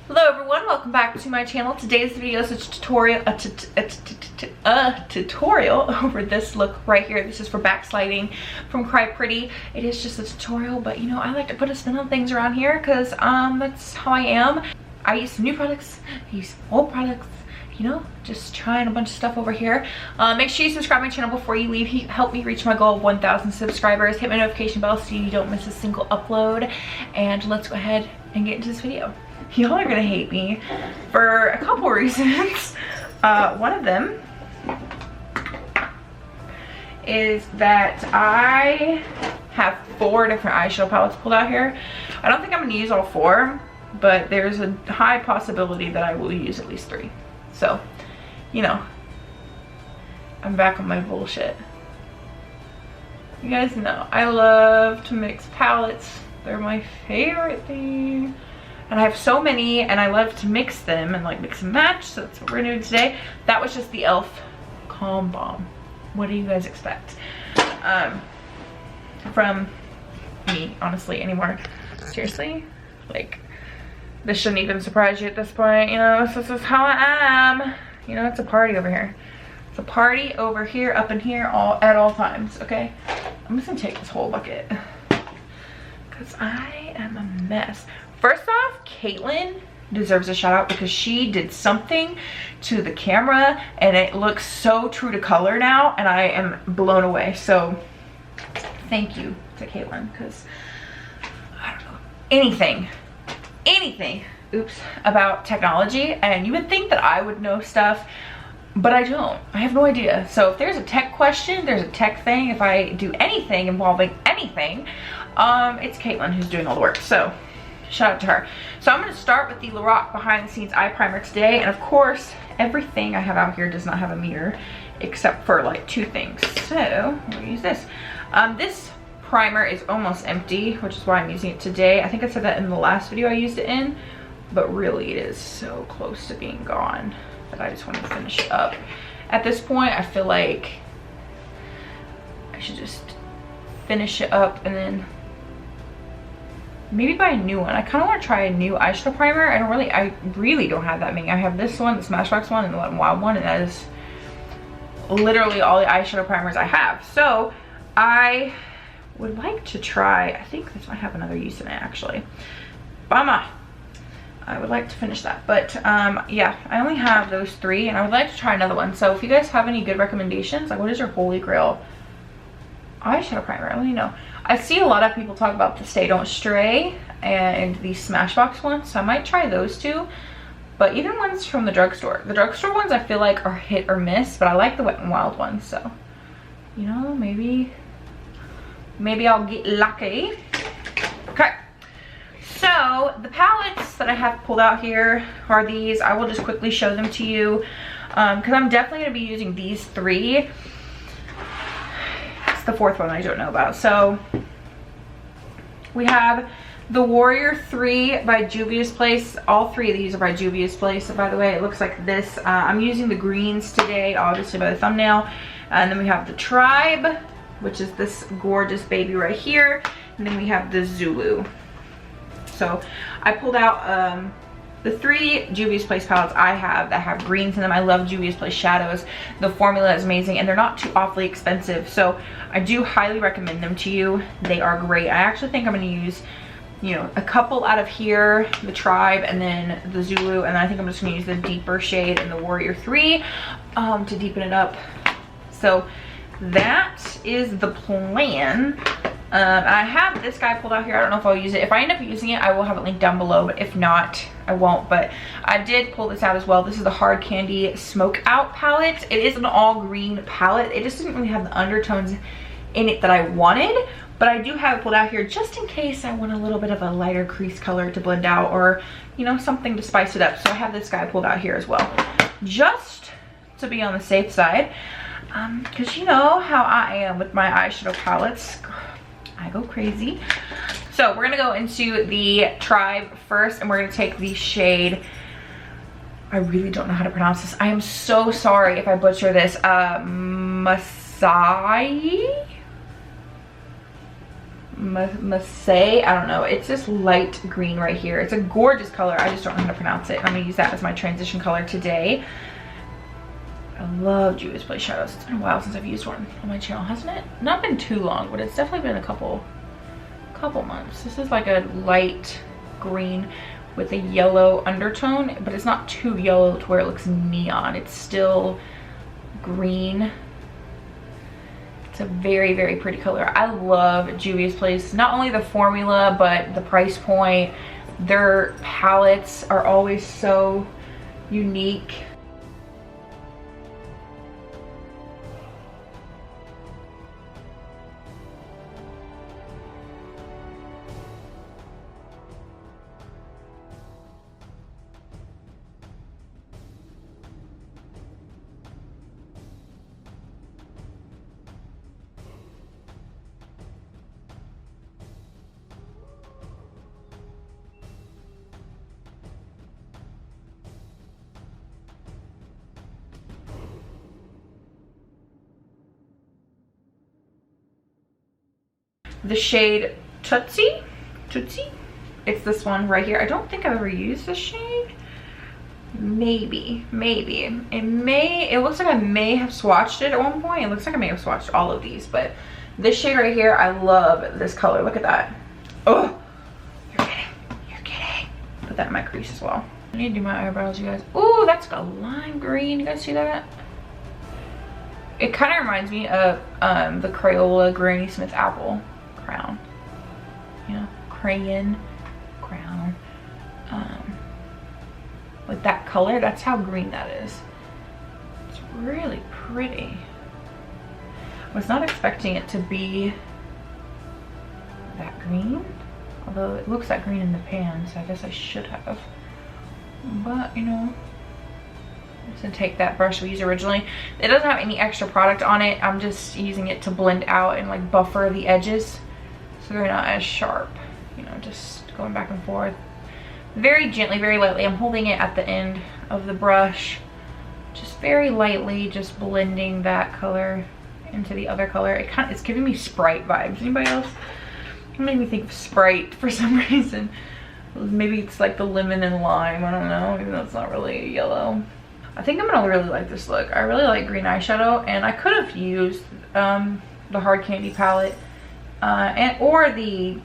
Hello everyone, welcome back to my channel. Today's video is a tutorial over this look right here. This is for Backsliding from Cry Pretty. It is just a tutorial, but you know, I like to put a spin on things around here because that's how I am. I use some new products, I use some old products, you know, just trying a bunch of stuff over here. Make sure you subscribe to my channel before you leave. Help me reach my goal of 1,000 subscribers. Hit my notification bell so you don't miss a single upload. And let's go ahead and get into this video. Y'all are gonna hate me for a couple reasons. One of them is that I have 4 different eyeshadow palettes pulled out here. I don't think I'm gonna use all 4, but there's a high possibility that I will use at least 3. So, you know, I'm back on my bullshit. You guys know I love to mix palettes. They're my favorite thing. And I have so many and I love to mix them and like mix and match, so that's what we're doing today. That was just the e.l.f. Calm Balm. What do you guys expect from me, honestly, anymore? Seriously, like, this shouldn't even surprise you at this point. You know, this is how I am. You know, it's a party over here. It's a party over here, up in here, at all times, okay? I'm just gonna take this whole bucket because I am a mess. First off, Caitlin deserves a shout out because she did something to the camera and it looks so true to color now, and I am blown away. So thank you to Caitlin, because I don't know anything oops, about technology, and you would think that I would know stuff, but I don't. I have no idea. So if there's a tech question, there's a tech thing, if I do anything involving anything, it's Caitlin who's doing all the work. So shout out to her. So I'm going to start with the Lorac behind the scenes eye primer today, and of course everything I have out here does not have a mirror except for like 2 things. So we'll use this. This primer is almost empty, which is why I'm using it today. I think I said that in the last video I used it in, but really it is so close to being gone that I just want to finish it up. At this point I feel like I should just finish it up and then maybe buy a new one. I kind of want to try a new eyeshadow primer. I really don't have that many. I have this one, the Smashbox one, and the Wet n Wild one, and that is literally all the eyeshadow primers I have. So I would like to try, I think this might have another use in it actually. Bama. I would like to finish that, but yeah, I only have those 3 and I would like to try another one. So if you guys have any good recommendations, like what is your holy grail eyeshadow primer? I don't know. I see a lot of people talk about the Stay Don't Stray and the Smashbox ones, so I might try those 2. But even ones from the drugstore. The drugstore ones I feel like are hit or miss, but I like the Wet n Wild ones, so you know, maybe I'll get lucky. Okay. So the palettes that I have pulled out here are these. I will just quickly show them to you because I'm definitely going to be using these 3. The 4th one I don't know about. So we have the Warrior 3 by Juvia's Place. All 3 of these are by Juvia's Place. So by the way, it looks like this. I'm using the greens today, obviously by the thumbnail. And then we have the Tribe, which is this gorgeous baby right here. And then we have the Zulu. So I pulled out the 3 Juvia's Place palettes I have that have greens in them. I love Juvia's Place shadows. The formula is amazing and they're not too awfully expensive. So I do highly recommend them to you. They are great. I actually think I'm going to use, you know, a couple out of here, the Tribe and then the Zulu. And then I think I'm just going to use the deeper shade in the Warrior 3 to deepen it up. So that is the plan. I have this guy pulled out here. I don't know if I'll use it. If I end up using it, I will have it linked down below, but if not, I won't. But I did pull this out as well. This is the Hard Candy Smoke Out palette. It is an all green palette. It just didn't really have the undertones in it that I wanted, but I do have it pulled out here just in case I want a little bit of a lighter crease color to blend out, or you know, something to spice it up. So I have this guy pulled out here as well, just to be on the safe side, because you know how I am with my eyeshadow palettes. I go crazy. So we're gonna go into the Tribe first, and we're gonna take the shade, I really don't know how to pronounce this. I am so sorry if I butcher this. Masay, I don't know. It's this light green right here. It's a gorgeous color. I just don't know how to pronounce it. I'm gonna use that as my transition color today. I love Juvia's Place shadows. It's been a while since I've used one on my channel, hasn't it? Not been too long, but it's definitely been a couple months. This is like a light green with a yellow undertone, but it's not too yellow to where it looks neon. It's still green. It's a very, very pretty color. I love Juvia's Place. Not only the formula, but the price point. Their palettes are always so unique. The shade Tootsie. It's this one right here. I don't think I've ever used this shade. Maybe. It looks like I may have swatched it at one point. It looks like I may have swatched all of these, but this shade right here, I love this color. Look at that. Oh, you're kidding. Put that in my crease as well. I need to do my eyebrows, you guys. Ooh, that's got lime green. You guys see that? It kind of reminds me of the Crayola Granny Smith apple crown. You know, crayon crown. With that color, that's how green that is. It's really pretty. I was not expecting it to be that green, although it looks that green in the pan, so I guess I should have. But, you know, I'm just gonna take that brush we used originally. It doesn't have any extra product on it. I'm just using it to blend out and like buffer the edges so they're not as sharp. You know, just going back and forth. Very gently, very lightly. I'm holding it at the end of the brush. Just very lightly, just blending that color into the other color. It's giving me Sprite vibes. Anybody else? It made me think of Sprite for some reason. Maybe it's like the lemon and lime, I don't know, even though it's not really yellow. I think I'm gonna really like this look. I really like green eyeshadow, and I could have used the Hard Candy palette or the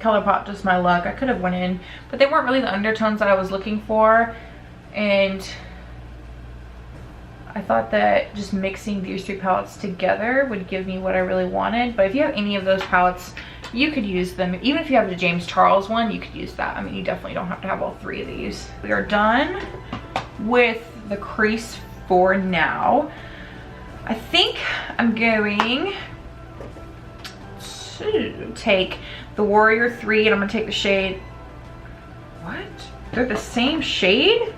ColourPop Just My Luck. I could have went in, but they weren't really the undertones that I was looking for, and I thought that just mixing these three palettes together would give me what I really wanted. But if you have any of those palettes, you could use them. Even if you have the James Charles one, you could use that. I mean, you definitely don't have to have all three of these. We are done with the crease for now. I think I'm going to take the Warrior 3 and I'm gonna take the shade, what? They're the same shade?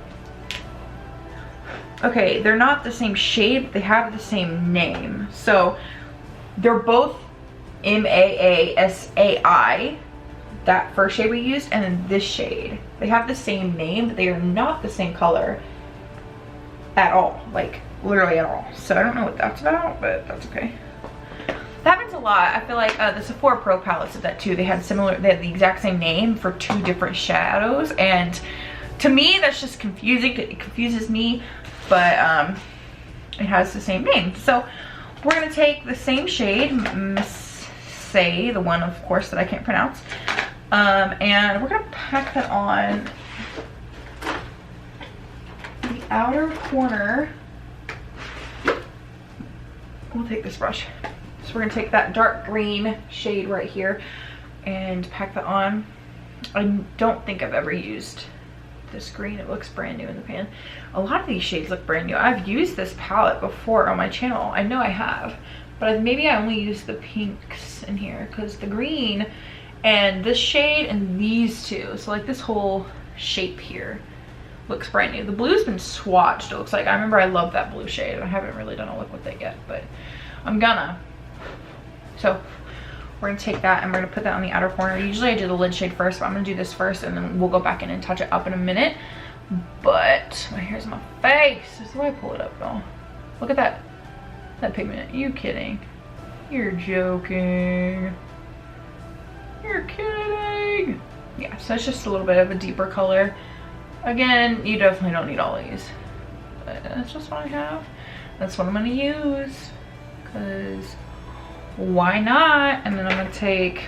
Okay, they're not the same shade, but they have the same name. So they're both MAASAI, that first shade we used, and then this shade. They have the same name, but they are not the same color at all, like literally at all. So I don't know what that's about, but that's okay. That happens a lot. I feel like the Sephora Pro palettes did that too. They had the exact same name for two different shadows, and to me that's just confusing. It confuses me, but it has the same name. So we're gonna take the same shade, Say, the one of course that I can't pronounce, and we're gonna pack that on the outer corner. We'll take this brush. So we're gonna take that dark green shade right here and pack that on. I don't think I've ever used this green. It looks brand new in the pan. A lot of these shades look brand new. I've used this palette before on my channel. I know I have, but maybe I only used the pinks in here because the green and this shade and these two, so like this whole shape here looks brand new. The blue's been swatched, it looks like. I remember I love that blue shade. I haven't really done a look with it yet, but I'm gonna. So we're gonna take that and we're gonna put that on the outer corner. Usually I do the lid shade first, but I'm gonna do this first and then we'll go back in and touch it up in a minute. But my hair's in my face. This is why I pull it up though. Look at that pigment. You kidding? You're joking. You're kidding. Yeah, so it's just a little bit of a deeper color. Again, you definitely don't need all these. But that's just what I have. That's what I'm gonna use. Because why not? And then I'm gonna take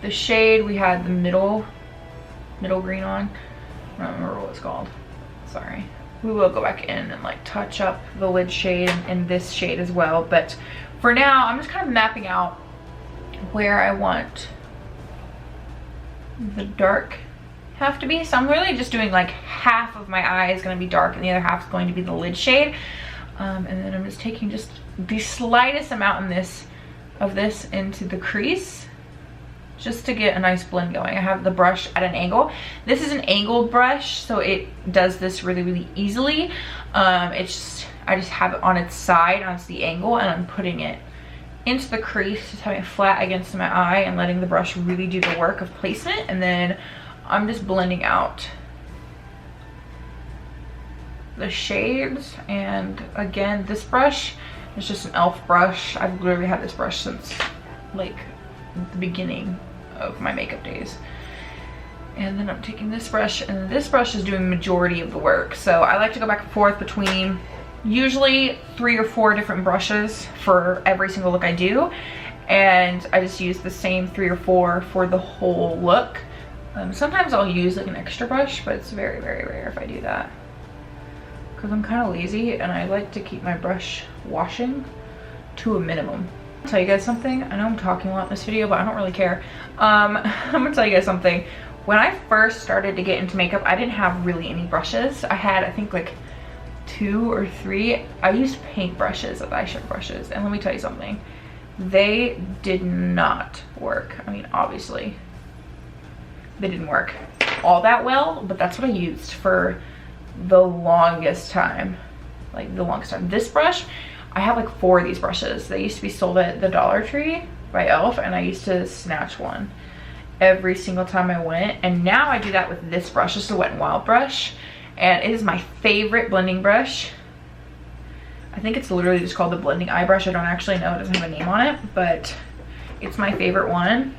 the shade we had, the middle green on. I don't remember what it's called. Sorry. We will go back in and like touch up the lid shade and this shade as well. But for now, I'm just kind of mapping out where I want the dark half to be. So I'm really just doing like half of my eye is going to be dark and the other half is going to be the lid shade. And then I'm just taking just the slightest amount of this into the crease, just to get a nice blend going. I have the brush at an angle. This is an angled brush, so it does this really, really easily. I just have it on its side, on the angle, and I'm putting it into the crease, just having it flat against my eye and letting the brush really do the work of placement. And then I'm just blending out the shades. And again, this brush is just an e.l.f. brush. I've literally had this brush since like the beginning of my makeup days. And then I'm taking this brush, and this brush is doing majority of the work. So I like to go back and forth between usually 3 or 4 different brushes for every single look I do, and I just use the same 3 or 4 for the whole look. Sometimes I'll use like an extra brush, but it's very, very rare if I do that because I'm kind of lazy and I like to keep my brush washing to a minimum. I'll tell you guys something. I know I'm talking a lot in this video, but I don't really care. I'm gonna tell you guys something. When I first started to get into makeup, I didn't have really any brushes. I had, I think, like 2 or 3. I used paint brushes as eyeshadow brushes, and let me tell you something. They did not work. I mean, obviously, they didn't work all that well, but that's what I used for the longest time. Like, the longest time. This brush, I have like 4 of these brushes. They used to be sold at the Dollar Tree by e.l.f. and I used to snatch one every single time I went. And now I do that with this brush. This is a Wet n Wild brush, and it is my favorite blending brush. I think it's literally just called the blending eye brush. I don't actually know, it doesn't have a name on it, but it's my favorite one.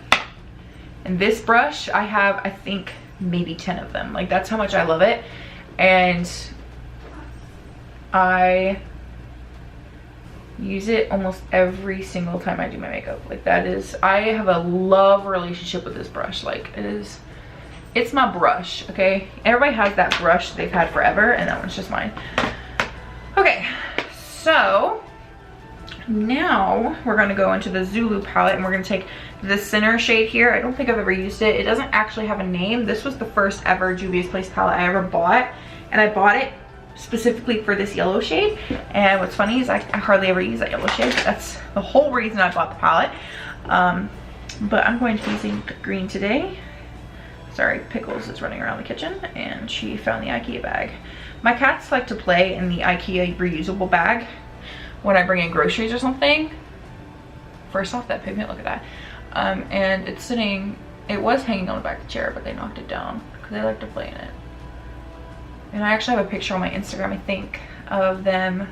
And this brush, I have, I think, maybe 10 of them. Like, that's how much I love it. And I use it almost every single time I do my makeup. Like, that is, I have a love relationship with this brush. Like, it's my brush, okay? Everybody has that brush they've had forever, and that one's just mine. Okay, so now we're gonna go into the Zulu palette, and we're gonna take the center shade here. I don't think I've ever used it. It doesn't actually have a name. This was the first ever Juvia's Place palette I ever bought, and I bought it specifically for this yellow shade. And what's funny is I hardly ever use that yellow shade. That's the whole reason I bought the palette. But I'm going to be using green today. Sorry, Pickles is running around the kitchen and she found the IKEA bag. My cats like to play in the IKEA reusable bag when I bring in groceries or something. First off, that pigment, look at that. And it's sitting, it was hanging on the back of the chair, but they knocked it down because they like to play in it. And I actually have a picture on my Instagram, I think, of them,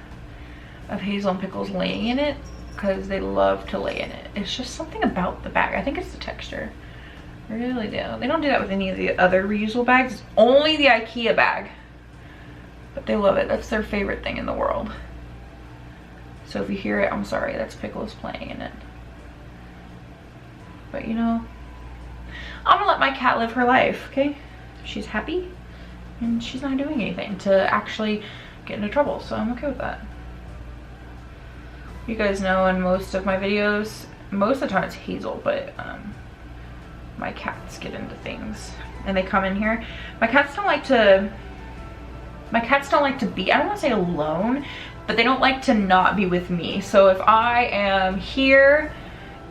of Hazel and Pickles laying in it, because they love to lay in it. It's just something about the bag. I think it's the texture. I really do. They don't do that with any of the other reusable bags. It's only the IKEA bag. But they love it. That's their favorite thing in the world. So if you hear it, I'm sorry. That's Pickles playing in it. But you know, I'm gonna let my cat live her life, okay? She's happy. And she's not doing anything to actually get into trouble, so I'm okay with that. You guys know in most of my videos, most of the time it's Hazel, but my cats get into things and they come in here. My cats don't like to be, I don't want to say alone, but they don't like to not be with me. So if I am here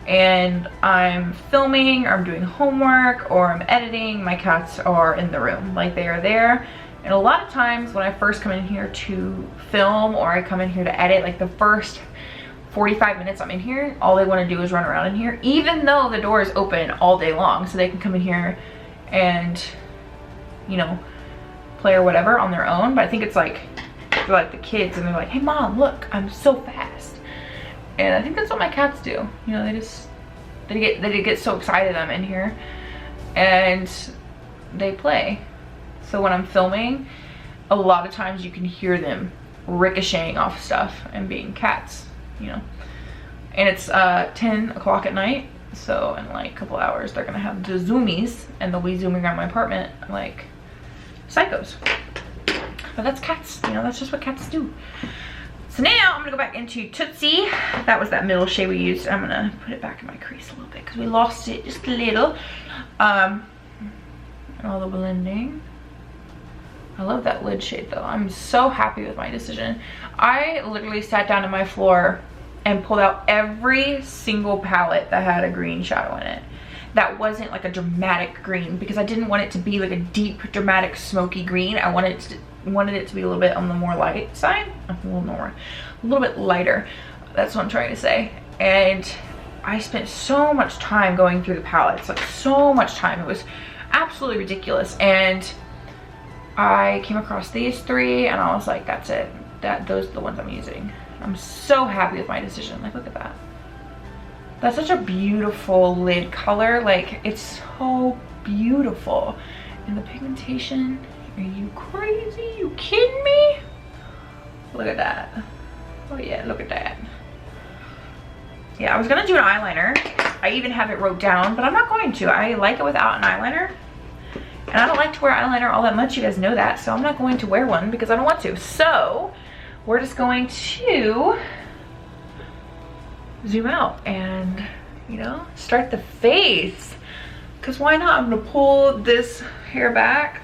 and I'm filming or I'm doing homework or I'm editing, my cats are in the room. Like, they are there. And a lot of times when I first come in here to film or I come in here to edit, like the first 45 minutes I'm in here, all they want to do is run around in here, even though the door is open all day long, so they can come in here and, you know, play or whatever on their own. But I think it's like, they're like the kids and they're like, hey mom, look, I'm so fast. And I think that's what my cats do. You know, they just They get so excited I'm in here, and they play. So when I'm filming, a lot of times you can hear them ricocheting off stuff and being cats, you know. And it's 10 o'clock at night, so in like a couple hours they're gonna have the zoomies, and they'll be zooming around my apartment like psychos. But that's cats, you know, that's just what cats do. So now I'm gonna go back into Tootsie. That was that middle shade we used. I'm gonna put it back in my crease a little bit because we lost it just a little. And all the blending. I love that lid shade though. I'm so happy with my decision. I literally sat down on my floor and pulled out every single palette that had a green shadow in it. That wasn't like a dramatic green, because I didn't want it to be like a deep, dramatic, smoky green. I wanted it to be a little bit on the more light side, a little bit lighter. That's what I'm trying to say. And I spent so much time going through the palettes, like so much time. It was absolutely ridiculous. And I came across these three, and I was like, that's it. Those are the ones I'm using. I'm so happy with my decision. Like, look at that. That's such a beautiful lid color. Like, it's so beautiful. And the pigmentation, are you crazy? You kidding me? Look at that. Oh yeah, look at that. Yeah, I was gonna do an eyeliner. I even have it wrote down, but I'm not going to. I like it without an eyeliner. And I don't like to wear eyeliner all that much, you guys know that. So I'm not going to wear one because I don't want to. So we're just going to zoom out and, you know, start the face. Because why not? I'm gonna pull this hair back.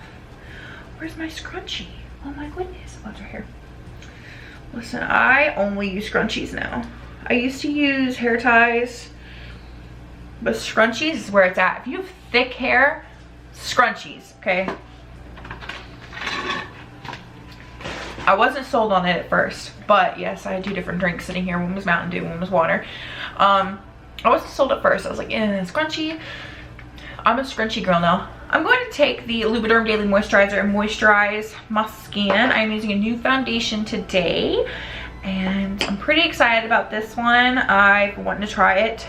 Where's my scrunchie? Oh my goodness, oh, it's right here. Listen, I only use scrunchies now. I used to use hair ties, but scrunchies is where it's at. If you have thick hair, scrunchies, okay? I wasn't sold on it at first, but yes, I had two different drinks sitting here. One was Mountain Dew, one was water. I wasn't sold at first. I was like, scrunchy. I'm a scrunchy girl now. I'm going to take the Lubriderm Daily Moisturizer and moisturize my skin. I'm using a new foundation today, and I'm pretty excited about this one. I've wanted to try it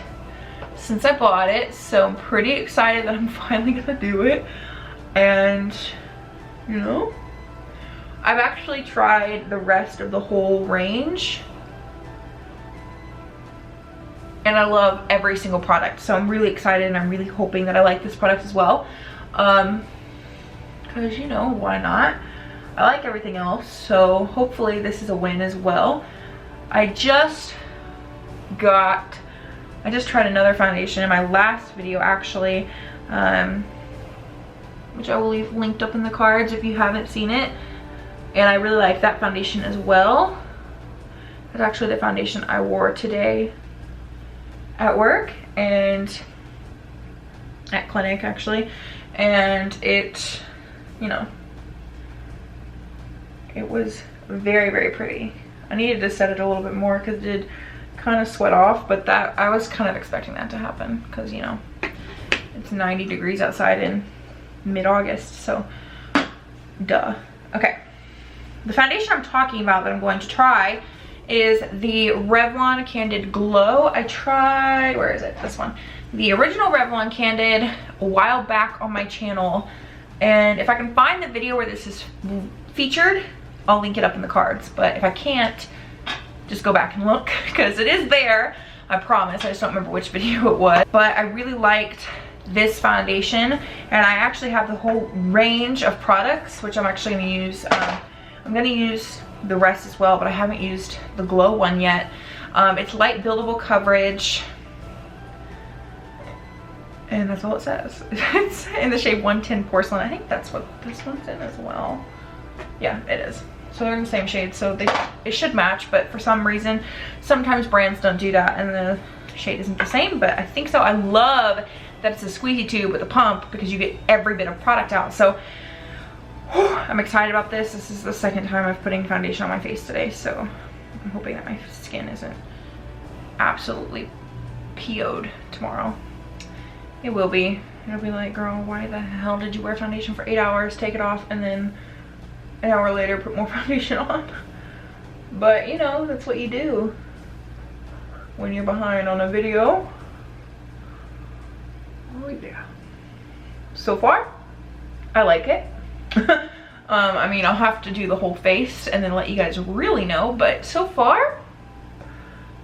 since I bought it, so I'm pretty excited that I'm finally gonna do it. And, you know, I've actually tried the rest of the whole range, and I love every single product, so I'm really excited, and I'm really hoping that I like this product as well. Because, you know, why not? I like everything else, so hopefully this is a win as well. I just tried another foundation in my last video, actually, which I will leave linked up in the cards if you haven't seen it. And I really like that foundation as well. That's actually the foundation I wore today at work and at clinic, actually. And it, you know, it was very, very pretty. I needed to set it a little bit more because it did kind of sweat off, but that I was kind of expecting that to happen because, you know, it's 90 degrees outside in mid-August, so duh. Okay, the foundation I'm talking about that I'm going to try is the Revlon Candid Glow. I tried, where is it? This one. The original Revlon Candid a while back on my channel, and if I can find the video where this is featured, I'll link it up in the cards. But if I can't, just go back and look because it is there, I promise. I just don't remember which video it was. But I really liked this foundation, and I actually have the whole range of products, which I'm actually going to use. I'm going to use the rest as well, but I haven't used the Glow one yet. It's light buildable coverage, and that's all it says. It's in the shade 110 Porcelain. I think that's what this one's in as well. Yeah, it is. So they're in the same shade, so it should match, but for some reason, sometimes brands don't do that and the shade isn't the same, but I think so. I love that it's a squeezy tube with a pump because you get every bit of product out. So I'm excited about this. This is the second time I've putting foundation on my face today, so I'm hoping that my skin isn't absolutely PO'd tomorrow. It will be. It'll be like, girl, why the hell did you wear foundation for 8 hours, take it off, and then an hour later put more foundation on? But, you know, that's what you do when you're behind on a video. Oh yeah. So far, I like it. I mean, I'll have to do the whole face and then let you guys really know, but so far,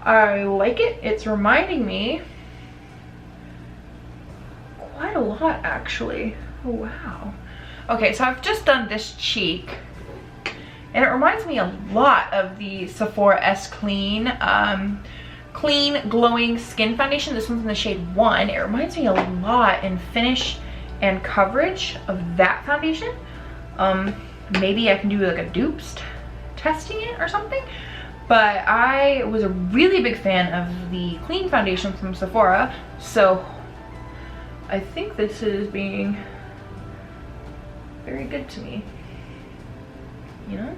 I like it. It's reminding me quite a lot, actually. Oh, wow. Okay, so I've just done this cheek, and it reminds me a lot of the Sephora S Clean Clean Glowing Skin Foundation. This one's in the shade 1. It reminds me a lot in finish and coverage of that foundation. Maybe I can do like a dupes testing it or something. But I was a really big fan of the Clean Foundation from Sephora, so I think this is being very good to me, you know?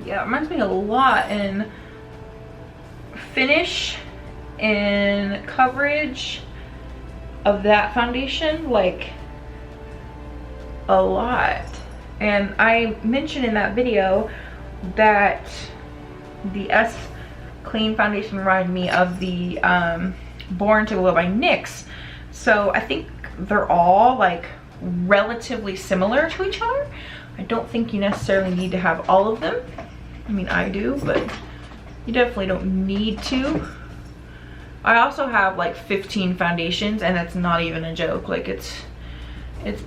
Yeah, it reminds me a lot in finish and coverage of that foundation, like a lot. And I mentioned in that video that the S Clean Foundation reminded me of the Born to Glow by NYX. So I think they're all like relatively similar to each other. I don't think you necessarily need to have all of them. I mean, I do, but you definitely don't need to. I also have like 15 foundations, and that's not even a joke. Like it's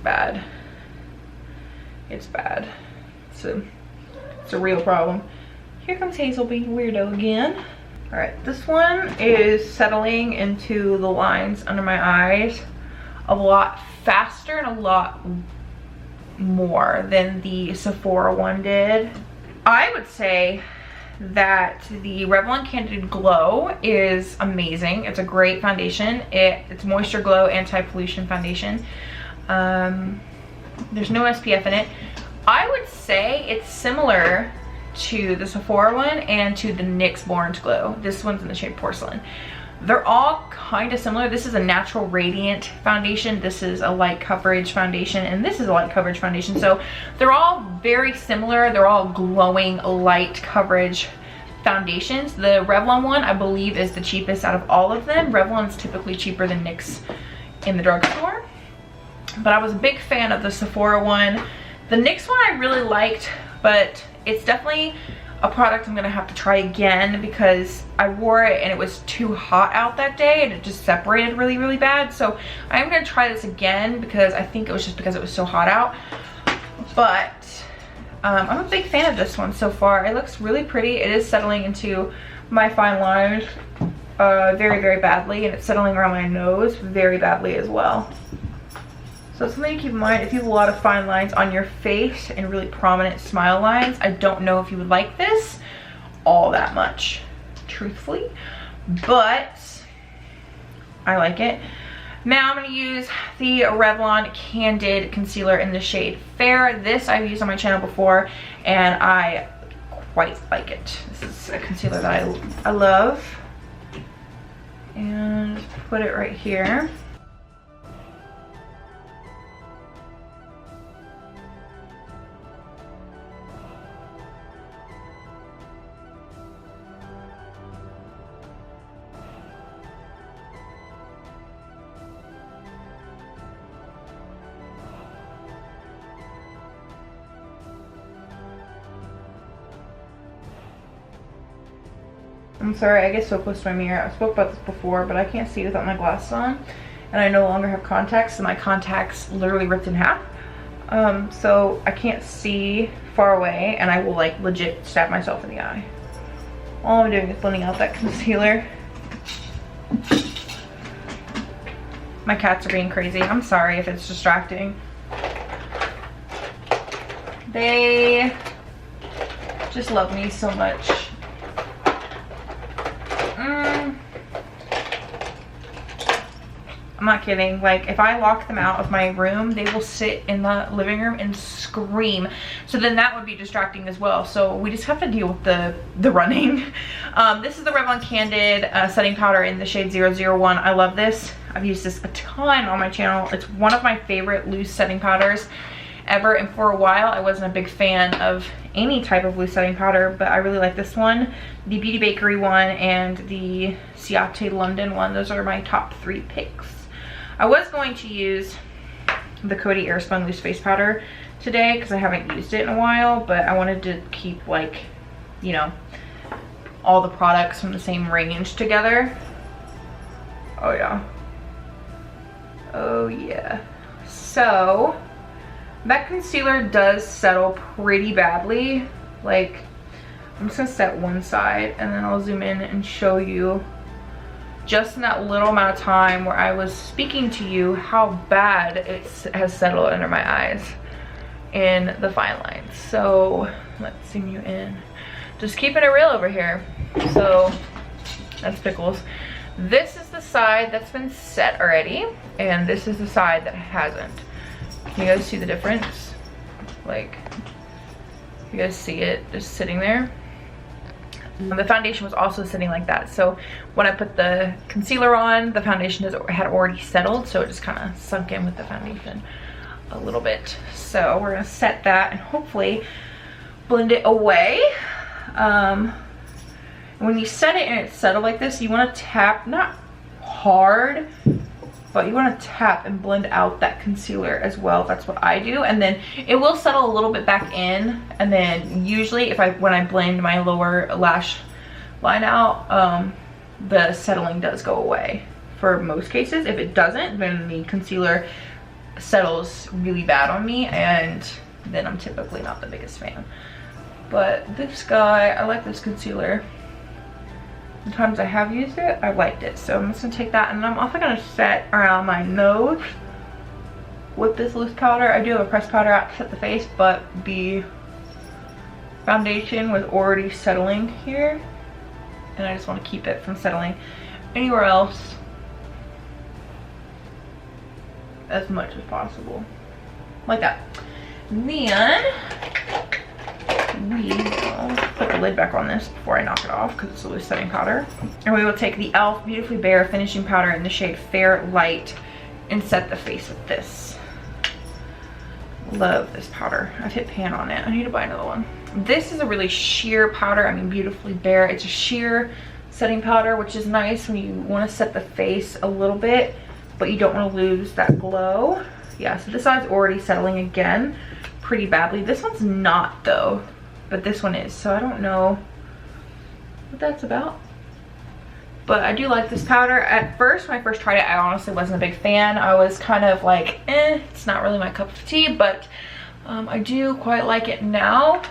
bad. It's bad. It's a real problem. Here comes Hazel being weirdo again. All right, this one is settling into the lines under my eyes a lot faster and a lot more than the Sephora one did. I would say that the Revlon Candid Glow is amazing. It's a great foundation. It's Moisture Glow Anti-Pollution Foundation. There's no SPF in it. I would say it's similar to the Sephora one and to the NYX Born to Glow. This one's in the shade Porcelain. They're all kind of similar. This is a natural radiant foundation. This is a light coverage foundation, and this is a light coverage foundation. So they're all very similar. They're all glowing light coverage foundations. The Revlon one, I believe, is the cheapest out of all of them. Revlon is typically cheaper than NYX in the drugstore. But I was a big fan of the Sephora one. The NYX one I really liked, but it's definitely a product I'm gonna have to try again because I wore it and it was too hot out that day and it just separated really, really bad. So I'm gonna try this again because I think it was just because it was so hot out. But I'm a big fan of this one so far. It looks really pretty. It is settling into my fine lines very, very badly, and it's settling around my nose very badly as well. So it's something to keep in mind if you have a lot of fine lines on your face and really prominent smile lines. I don't know if you would like this all that much, truthfully, but I like it. Now I'm going to use the Revlon Candid Concealer in the shade Fair. This I've used on my channel before and I quite like it. This is a concealer that I love. And put it right here. I'm sorry, I get so close to my mirror. I spoke about this before, but I can't see without my glasses on. And I no longer have contacts, so my contacts literally ripped in half. So I can't see far away, and I will like legit stab myself in the eye. All I'm doing is blending out that concealer. My cats are being crazy. I'm sorry if it's distracting. They just love me so much. I'm not kidding. Like, if I lock them out of my room, they will sit in the living room and scream. So then that would be distracting as well. So we just have to deal with the running. This is the Revlon Candid setting powder in the shade 001. I love this. I've used this a ton on my channel. It's one of my favorite loose setting powders. ever, and for a while I wasn't a big fan of any type of loose setting powder, but I really like this one, the Beauty Bakery one and the Ciate London one. Those are my top 3 picks. I was going to use the Coty Airspun loose face powder today because I haven't used it in a while, but I wanted to keep, like, you know, all the products from the same range together. Oh yeah. Oh yeah. So that concealer does settle pretty badly. Like, I'm just gonna set one side and then I'll zoom in and show you just in that little amount of time where I was speaking to you how bad it has settled under my eyes in the fine lines. So let's zoom you in. Just keeping it real over here. So that's Pickles. This is the side that's been set already, and this is the side that hasn't. Can you guys see the difference? Like, you guys see it just sitting there? The foundation was also sitting like that. So when I put the concealer on, the foundation had already settled, so it just kind of sunk in with the foundation a little bit. So we're gonna set that and hopefully blend it away. When you set it and it's settled like this, you want to tap, not hard, but you want to tap and blend out that concealer as well. That's what I do, and then it will settle a little bit back in, and then usually when I blend my lower lash line out, the settling does go away for most cases. If it doesn't, then the concealer settles really bad on me, and then I'm typically not the biggest fan. But this guy, I like this concealer. The times I have used it, I liked it. So I'm just gonna take that, and I'm also gonna set around my nose with this loose powder. I do have a pressed powder out to set the face, but the foundation was already settling here, and I just want to keep it from settling anywhere else as much as possible, like that. And then we will put the lid back on this before I knock it off because it's a loose setting powder. And we will take the e.l.f. Beautifully Bare finishing powder in the shade Fair Light and set the face with this. Love this powder. I've hit pan on it. I need to buy another one. This is a really sheer powder. I mean, Beautifully Bare. It's a sheer setting powder, which is nice when you want to set the face a little bit, but you don't want to lose that glow. Yeah, so this side's already settling again pretty badly. This one's not though, but this one is, so I don't know what that's about. But I do like this powder. At first, when I first tried it, I honestly wasn't a big fan. I was kind of like, it's not really my cup of tea, but I do quite like it now.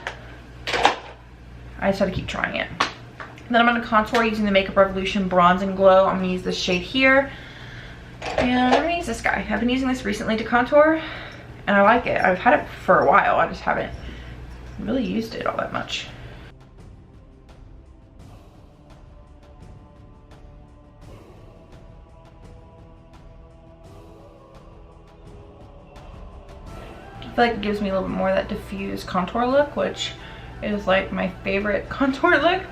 I just have to keep trying it. And then I'm gonna contour using the Makeup Revolution Bronze and Glow. I'm gonna use this shade here. And I'm gonna use this guy. I've been using this recently to contour, and I like it. I've had it for a while. I just haven't really used it all that much. I feel like it gives me a little bit more of that diffused contour look, which is like my favorite contour look.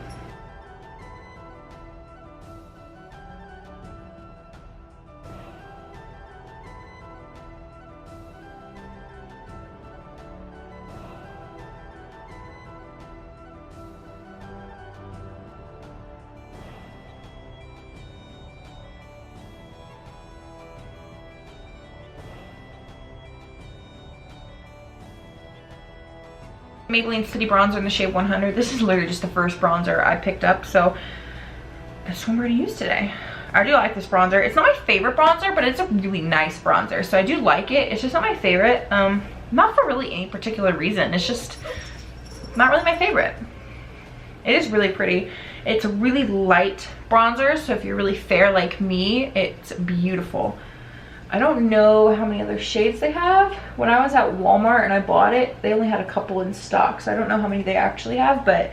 Maybelline City Bronzer in the shade 100. This is literally just the first bronzer I picked up, so that's what we're gonna use today. I do like this bronzer. It's not my favorite bronzer, but it's a really nice bronzer, so I do like it. It's just not my favorite. Not for really any particular reason. It's just not really my favorite. It is really pretty. It's a really light bronzer, so if you're really fair like me, it's beautiful. I don't know how many other shades they have. When I was at Walmart and I bought it, they only had a couple in stock, so I don't know how many they actually have, but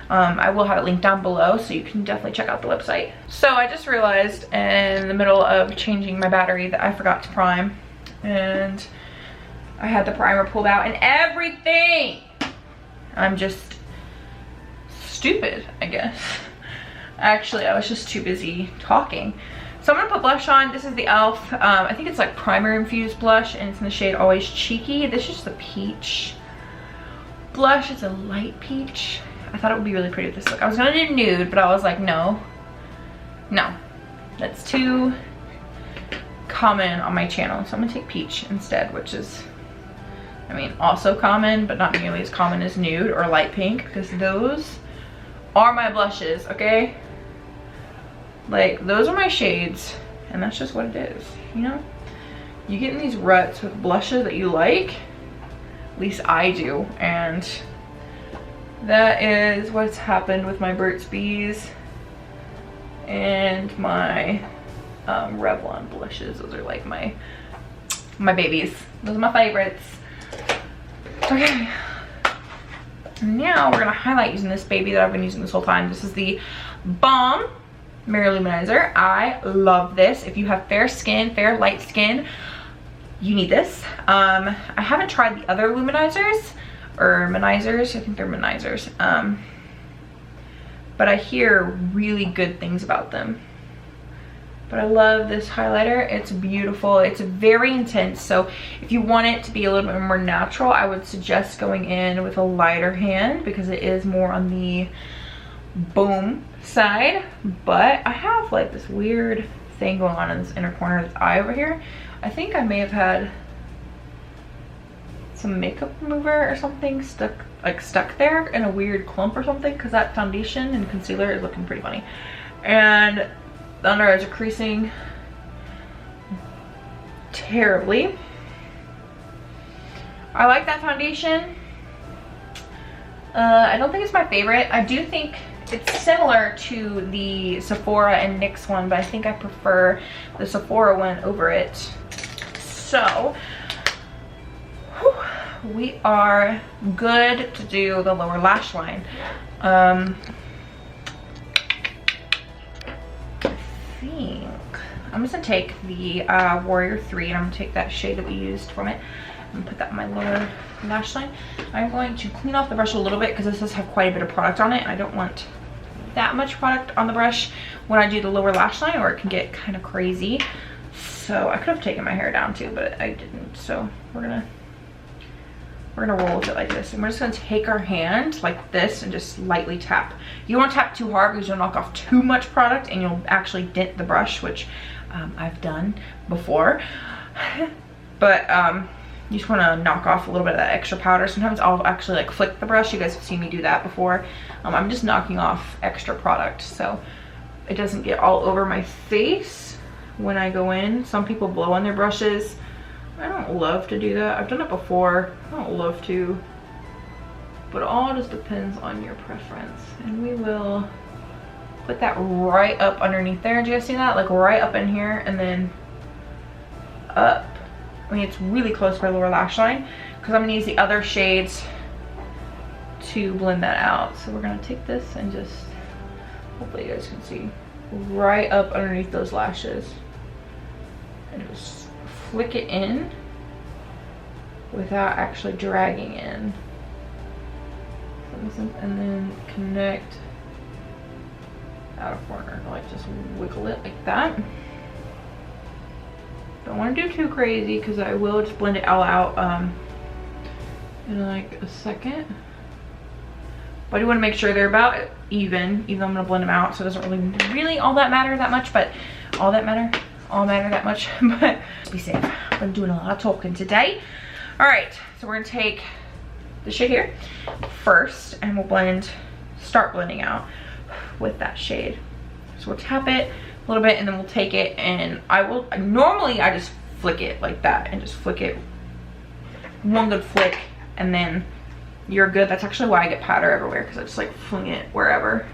I will have it linked down below, so you can definitely check out the website. So I just realized in the middle of changing my battery that I forgot to prime, and I had the primer pulled out and everything. I'm just stupid, I guess. Actually, I was just too busy talking. So I'm gonna put blush on. This is the e.l.f. I think it's like primer infused blush, and it's in the shade Always Cheeky. This is just the peach blush. It's a light peach. I thought it would be really pretty with this look. I was gonna do nude, but I was like, no, that's too common on my channel. So I'm gonna take peach instead, which is, I mean, also common, but not nearly as common as nude or light pink, because those are my blushes, okay? Like, those are my shades, and that's just what it is, you know? You get in these ruts with blushes that you like, at least I do, and that is what's happened with my Burt's Bees and my Revlon blushes. Those are like my babies. Those are my favorites. Okay. Now we're gonna highlight using this baby that I've been using this whole time. This is the Balm Mirror Luminizer. I love this. If you have fair skin, fair light skin, you need this. I haven't tried the other luminizers, or minizers. I think they're minizers. But I hear really good things about them. But I love this highlighter. It's beautiful. It's very intense. So if you want it to be a little bit more natural, I would suggest going in with a lighter hand, because it is more on the boom side. But I have like this weird thing going on in this inner corner of this eye over here. I think I may have had some makeup remover or something stuck there in a weird clump or something, because that foundation and concealer is looking pretty funny. And the under eyes are creasing terribly. I like that foundation. I don't think it's my favorite. I do think it's similar to the Sephora and NYX one, but I think I prefer the Sephora one over it. So we are good to do the lower lash line. I think I'm just gonna take the Warrior 3, and I'm gonna take that shade that we used from it and put that on my lower lash line. I'm going to clean off the brush a little bit, because this does have quite a bit of product on it, and I don't want that much product on the brush when I do the lower lash line, or it can get kind of crazy. So I could have taken my hair down too, but I didn't. So we're gonna roll with it like this, and we're just gonna take our hand like this and just lightly tap. You don't want to tap too hard, because you'll knock off too much product and you'll actually dent the brush, which I've done before. But you just want to knock off a little bit of that extra powder. Sometimes I'll actually like flick the brush. You guys have seen me do that before. I'm just knocking off extra product so it doesn't get all over my face when I go in. Some people blow on their brushes. I don't love to do that. I've done it before. I don't love to, but it all just depends on your preference. And we will put that right up underneath there. Do you guys see that? Like right up in here, and then up. I mean, it's really close to my lower lash line, because I'm gonna use the other shades to blend that out. So we're gonna take this and just, hopefully you guys can see, right up underneath those lashes, and just flick it in without actually dragging in. And then connect outer corner, like just wiggle it like that. Don't want to do too crazy, because I will just blend it all out in like a second. But I do want to make sure they're about even though I'm going to blend them out, so it doesn't really all that matter that much, but all matter that much. But just be safe. I'm doing a lot of talking today. All right, so we're going to take the shade here first, and we'll start blending out with that shade. So we'll tap it a little bit, and then we'll take it, and normally I just flick it like that, and just flick it one good flick, and then you're good. That's actually why I get powder everywhere, because I just like fling it wherever.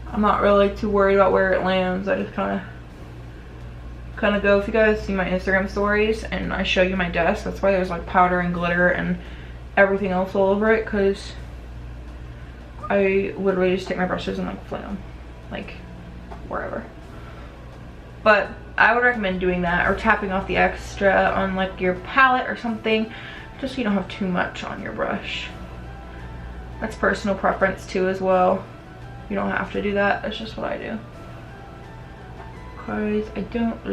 I'm not really too worried about where it lands. I just kind of go. If you guys see my Instagram stories and I show you my desk, that's why there's like powder and glitter and everything else all over it, because I literally just take my brushes and like fling them like wherever. But I would recommend doing that, or tapping off the extra on like your palette or something, just so you don't have too much on your brush. That's personal preference too as well. You don't have to do that. That's just what I do. because I don't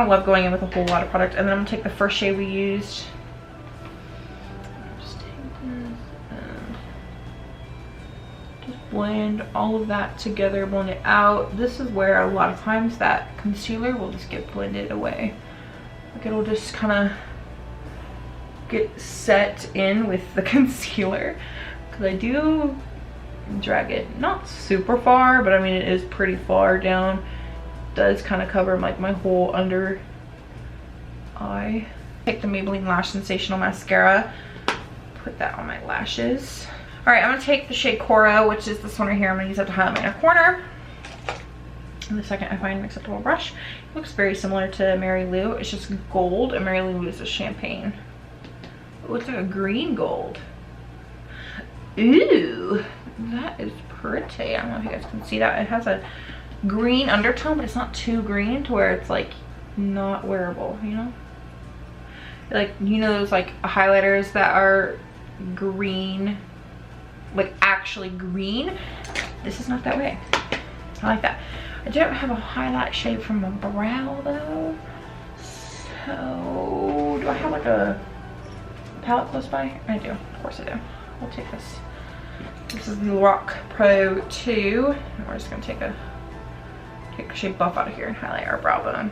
love going in with a whole lot of product. And then I'm gonna take the first shade we used. Just take this and just blend all of that together, blend it out. This is where a lot of times that concealer will just get blended away. Like it'll just kind of get set in with the concealer, because I do drag it not super far, but I mean it is pretty far down. It does kind of cover like my whole under eye. Take the Maybelline Lash Sensational Mascara, put that on my lashes. All right, I'm gonna take the shade Coral, which is this one right here. I'm gonna use that to highlight my inner corner. And the second I find an acceptable brush. It looks very similar to Mary Lou. It's just gold, and Mary Lou is a champagne. It looks like a green gold. Ooh, that is pretty. I don't know if you guys can see that. It has a green undertone, but it's not too green to where it's like not wearable, you know? Like, you know those like highlighters that are green, like actually green? This is not that way. I like that. I don't have a highlight shade from my brow though. So, do I have like a palette close by? I do, of course I do. We'll take this. This is the Lorac Pro 2. And we're just gonna take a shade Buff out of here and highlight our brow bone.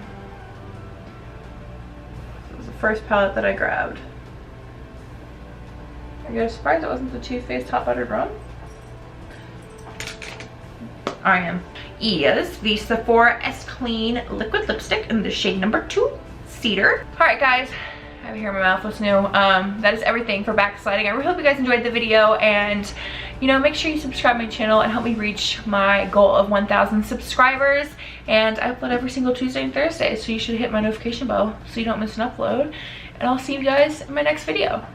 This was the first palette that I grabbed. Are you guys surprised it wasn't the Too Faced Hot Buttered Rum? I am. Is the Sephora S Clean Liquid Lipstick in the shade number 2, Cedar. Alright guys, I have hair in my mouth. What's new? That is everything for Backsliding. I really hope you guys enjoyed the video, and you know, make sure you subscribe to my channel and help me reach my goal of 1,000 subscribers. And I upload every single Tuesday and Thursday, so you should hit my notification bell so you don't miss an upload. And I'll see you guys in my next video.